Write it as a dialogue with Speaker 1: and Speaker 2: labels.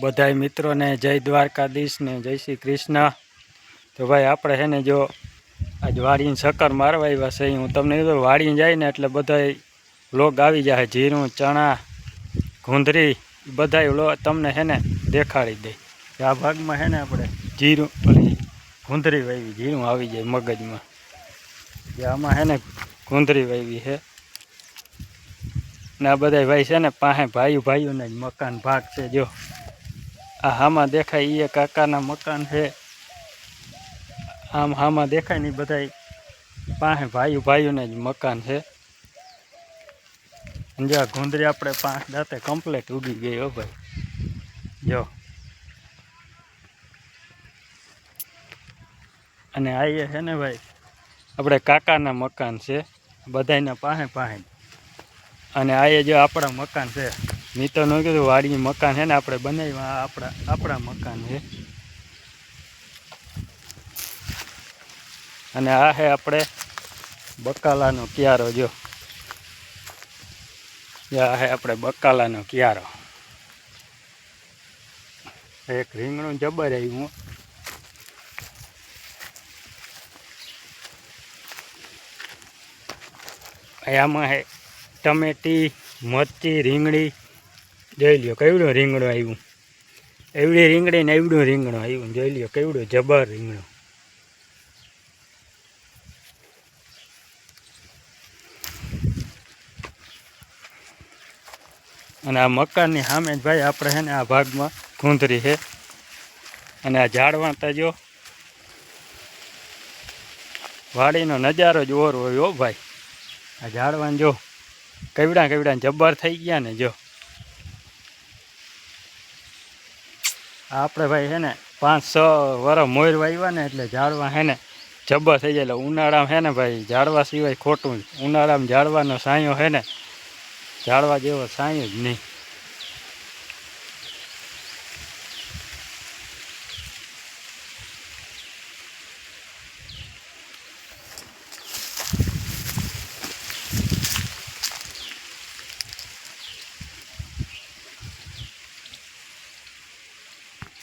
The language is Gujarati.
Speaker 1: બધાય મિત્રોને જય દ્વારકાધીશ ને જય શ્રી કૃષ્ણ। તો ભાઈ આપણે હે ને જો આજ વાડીને ચક્કર મારવા આવ્યા છે। હું તમને કીધું વાડીને જાય ને એટલે બધાય લોગ આવી જાય। જીરું, ચણા, ગુંદરી બધાય તમને હે ને દેખાડી દે। આ ભાગમાં હે ને આપણે જીરું ગુંદરી વાવી, જીરું આવી જાય મગજમાં। આમાં હે ને ગુંદરી વાવી છે ને આ બધા ભાઈ છે ને પાસે ભાઈઓને જ મકાન ભાગ છે। જો આ હામાં દેખાય એ કાકાના મકાન છે। આમ હામાં દેખાય ને બધા પાસે ભાઈઓને જ મકાન છે। જો આ ગુંદરી આપણે 5 દાંતે કમ્પ્લીટ ઉગી ગઈ હો ભાઈ। જો અને આ એ છે ને ભાઈ આપણે કાકાના મકાન છે બધાના પાસે। અને આ જો આપણા મકાન છે। મિત્રો નું કીધું વાડી મકાન છે ને આપણે બનાવ્યા, આપણા મકાન છે। અને આ છે આપણે બકાલાનો ક્યારો। જો આ છે આપણે બકાલાનો ક્યારો। એક રીંગણું જબર આવ્યું। આમાં હે ટમેટી, મરચી, રીંગણી જોઈ લ્યો કેવડું રીંગણું આવ્યું। એવડી રીંગણી ને એવડું રીંગણું આવ્યું। જોઈ લ્યો કેવડું જબર રીંગણું। અને આ મકાનની સામે જ ભાઈ આપણે છે ને આ ભાગમાં ગુંદરી છે। અને આ ઝાડવા તો જો વાડીનો નજારો જ ઓર હોય હો ભાઈ। આ ઝાડવાને જો કેવડા જબ્બર થઈ ગયા ને। જો આપણે ભાઈ છે ને 5-6 વર્ષ મોર વાવ્યા ને એટલે ઝાડવા છે ને જબ્બર થઈ જાય। એટલે ઉનાળામાં છે ને ભાઈ ઝાડવા સિવાય ખોટું। ઉનાળામાં ઝાડવાનો સાંયો છે ને ઝાડવા જેવો સાંયો જ નહીં।